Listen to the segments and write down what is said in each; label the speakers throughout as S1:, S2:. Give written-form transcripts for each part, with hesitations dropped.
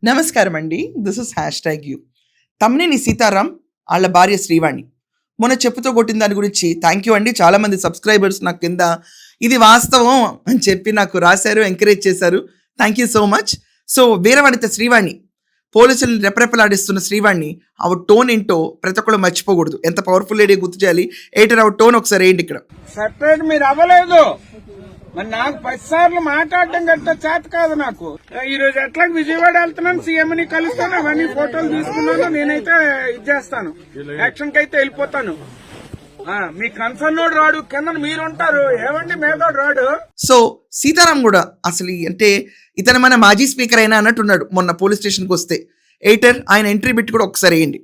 S1: నమస్కారం అండి. This is #you. Tammineni Sitaram వాళ్ళ భార్య శ్రీవాణి మొన్న చెప్పుతో కొట్టిన దాని గురించి థ్యాంక్ యూ అండి. చాలామంది సబ్స్క్రైబర్స్ నాకు కింద ఇది వాస్తవం అని చెప్పి నాకు రాశారు, ఎంకరేజ్ చేశారు. Thank you so much. So వీరవనిత శ్రీవాణి పోలీసులను రెపరెపలాడిస్తున్న శ్రీవాణి ఆవిడ టోన్ ఏంటో ప్రతి ఒక్కళ్ళు మర్చిపోకూడదు. ఎంత పవర్ఫుల్ లేడీ గుర్తు చేయాలి. ఎయిటర్ ఆవిడ టోన్ ఒకసారి ఏంటి ఇక్కడ
S2: సెపరేట్ మీరు అవ్వలేదు. మరి నాకు 10 సార్లు మాట్లాడడం గట్ట చేత కాదు. నాకు ఈ రోజు ఎట్లా విజయవాడ వెళ్తున్నాను, సీఎంని కలుస్తాను, అవన్నీ ఫోటోలు తీసుకున్నాను. నేనైతే ఇది చేస్తాను, యాక్షన్ కి అయితే వెళ్ళిపోతాను. మీ కన్సర్న్ నోడు రాడు, కింద మీరు ఉంటారు, ఏమండి మేదోడు రాడు.
S1: సో సీతారాం కూడా అసలు అంటే ఇతను మన మాజీ స్పీకర్ అయినా అన్నట్టున్నాడు మొన్న పోలీస్ స్టేషన్కి వస్తే. ఎయిటర్ ఆయన ఎంట్రీ బిట్ కూడా ఒకసారి వేయండి.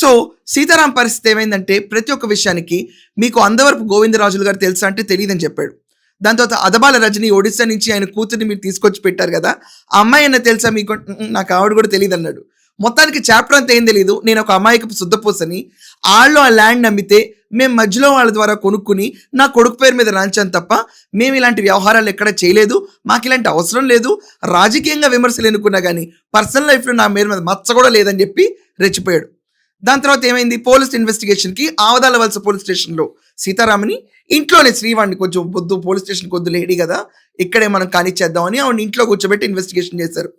S1: సో సీతారాం పరిస్థితి ఏమైందంటే ప్రతి ఒక్క విషయానికి మీకు అందవరపు గోవిందరాజులు గారు తెలుసా అంటే తెలియదని చెప్పాడు. దాని తర్వాత అదబాల రజని ఒడిశా నుంచి ఆయన కూతుర్ని మీరు తీసుకొచ్చి పెట్టారు కదా, ఆ అమ్మాయి అన్న తెలుసా మీకు, నాకు ఆవిడ కూడా తెలియదు అన్నాడు. మొత్తానికి చాప్టర్ అంతా ఏం తెలియదు. నేను ఒక అమ్మాయికి శుద్ధపోసని వాళ్ళు ఆ ల్యాండ్ నమ్మితే మేము మధ్యలో వాళ్ళ ద్వారా కొనుక్కుని నా కొడుకు పేరు మీద రాంచాను తప్ప మేము ఇలాంటి వ్యవహారాలు ఎక్కడ చేయలేదు, మాకు ఇలాంటి అవసరం లేదు. రాజకీయంగా విమర్శలు ఎన్నుకున్నా కానీ పర్సనల్ లైఫ్లో నా మీద మచ్చ కూడా లేదని చెప్పి రెచ్చిపోయాడు. దాని తర్వాత ఏమైంది, పోలీస్ ఇన్వెస్టిగేషన్కి ఆవదాల వలస పోలీస్ స్టేషన్లో సీతారామని ఇంట్లోనే శ్రీవాణ్ణి కొంచెం పొద్దు పోలీస్ స్టేషన్కి వద్దు లేడీ కదా ఇక్కడే మనం కానిచ్చేద్దామని ఆవిడ ఇంట్లో కూర్చోబెట్టి ఇన్వెస్టిగేషన్ చేశారు.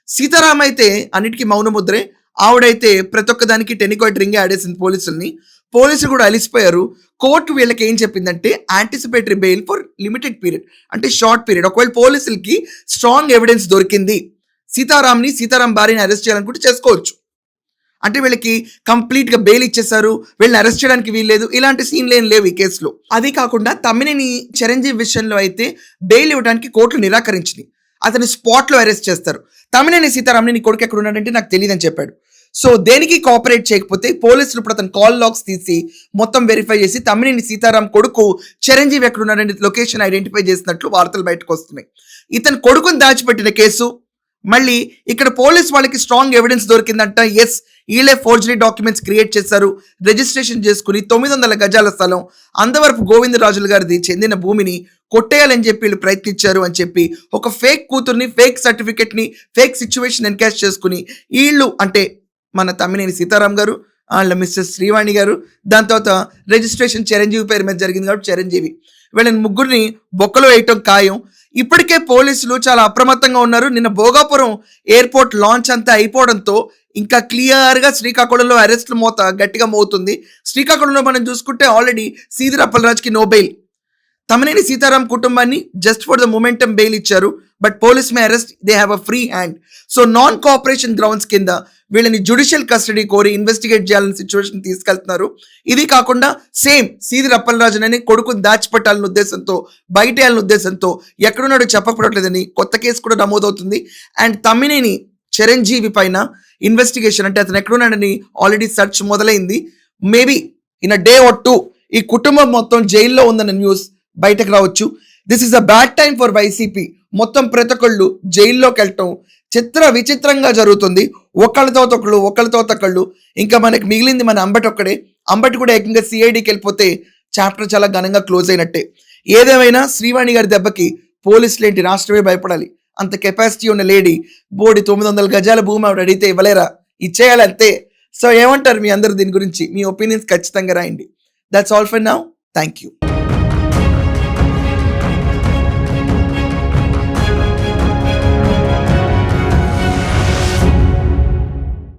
S1: సీతారాం అయితే అన్నిటికీ మౌనముద్రే. ఆవిడైతే ప్రతి ఒక్క దానికి టెనికాయిట్ రింగే ఆడేసింది పోలీసుల్ని. పోలీసులు కూడా అలిసిపోయారు. కోర్టు వీళ్ళకి ఏం చెప్పిందంటే anticipatory bail for limited period, అంటే షార్ట్ పీరియడ్. ఒకవేళ పోలీసులకి స్ట్రాంగ్ ఎవిడెన్స్ దొరికింది, సీతారాం భార్యని అరెస్ట్ చేయాలనుకుంటే చేసుకోవచ్చు. అంటే వీళ్ళకి కంప్లీట్గా బెయిల్ ఇచ్చేసారు, వీళ్ళని అరెస్ట్ చేయడానికి వీల్లేదు, ఇలాంటి సీన్లు ఏం లేవు ఈ కేసులో. అది కాకుండా తమ్మినేని చిరంజీవి విషయంలో అయితే బెయిల్ ఇవ్వడానికి కోర్టు నిరాకరించింది. అతని స్పాట్లో అరెస్ట్ చేస్తారు. తమ్మినేని సీతారాంని నీ కొడుకు ఎక్కడ ఉన్నాడంటే నాకు తెలియదని చెప్పాడు. సో దేనికి కోఆపరేట్ చేయకపోతే పోలీసులు ఇప్పుడు అతను కాల్ లాగ్స్ తీసి మొత్తం వెరిఫై చేసి తమ్మినేని సీతారాం కొడుకు చిరంజీవి ఎక్కడున్నాడంటే లొకేషన్ ఐడెంటిఫై చేసినట్లు వార్తలు బయటకు వస్తున్నాయి. ఇతను కొడుకుని దాచిపెట్టిన కేసు మళ్ళీ ఇక్కడ పోలీస్ వాళ్ళకి స్ట్రాంగ్ ఎవిడెన్స్ దొరికిందంట. ఎస్, వీళ్ళే ఫోర్జరీ డాక్యుమెంట్స్ క్రియేట్ చేశారు, రిజిస్ట్రేషన్ చేసుకుని 900 గజాల స్థలం అందవరపు గోవిందరాజులు గారిది చెందిన భూమిని కొట్టేయాలని చెప్పి వీళ్ళు ప్రయత్నించారు అని చెప్పి ఒక ఫేక్ కూతుర్ని, ఫేక్ సర్టిఫికెట్ని, ఫేక్ సిచ్యువేషన్ ఎన్కాష్ చేసుకుని వీళ్ళు అంటే మన తమ్మినేని సీతారాం గారు, వాళ్ళ మిస్సెస్ శ్రీవాణి గారు, దాని తర్వాత రిజిస్ట్రేషన్ చిరంజీవి పేరు మీద జరిగింది కాబట్టి చిరంజీవి, వీళ్ళని ముగ్గురిని బొక్కలో వేయటం ఖాయం. ఇప్పటికే పోలీసులు చాలా అప్రమత్తంగా ఉన్నారు. నిన్న భోగాపురం ఎయిర్పోర్ట్ లాంచ్ అంతా అయిపోవడంతో ఇంకా క్లియర్గా శ్రీకాకుళంలో అరెస్టుల మోత గట్టిగా మోగుతుంది. శ్రీకాకుళంలో మనం చూసుకుంటే ఆల్రెడీ సీదిరి అప్పలరాజుకి నో బెయిల్, తమ్మినేని సీతారాం కుటుంబాన్ని just for the momentum bail ఇచ్చారు. But police may arrest, they have a free hand. So non cooperation grounds కింద వీళ్ళని జ్యుడిషియల్ కస్టడీ కోరి ఇన్వెస్టిగేట్ చేయాలని సిచ్యువేషన్ తీసుకెళ్తున్నారు. ఇది కాకుండా సేమ్ సీదిరి అప్పలరాజునని కొడుకుని దాచిపెట్టాలనే ఉద్దేశంతో, బయటేయాలనే ఉద్దేశంతో ఎక్కడున్నాడో చెప్పకపోవట్లేదని కొత్త కేసు కూడా నమోదవుతుంది. అండ్ తమ్మినేని చిరంజీవి పైన ఇన్వెస్టిగేషన్ అంటే అతను ఎక్కడున్నాడని ఆల్రెడీ సెర్చ్ మొదలైంది. Maybe in a day or 2 ఈ కుటుంబం మొత్తం జైల్లో ఉందన్న న్యూస్ బయటకు రావచ్చు. This is a bad time for YCP. మొత్తం ప్రతి ఒక్కళ్ళు జైల్లోకి వెళ్ళటం విచిత్రంగా జరుగుతుంది. ఒకళ్ళతో ఒకళ్ళు. ఇంకా మనకి మిగిలింది మన అంబటి ఒక్కడే. అంబటి కూడా ఏకంగా సిఐడికి వెళ్ళిపోతే చాప్టర్ చాలా ఘనంగా క్లోజ్ అయినట్టే. ఏదేమైనా శ్రీవాణి గారి దెబ్బకి పోలీసులు ఏంటి రాష్ట్రమే భయపడాలి. అంత కెపాసిటీ ఉన్న లేడీ బోడి 900 గజాల భూమి ఆవిడ అడిగితే ఇవ్వలేరా, ఇచ్చేయాలి అంతే. సో ఏమంటారు మీ అందరు దీని గురించి? మీ ఒపీనియన్స్ ఖచ్చితంగా రాయండి. That's all for now. Thank you.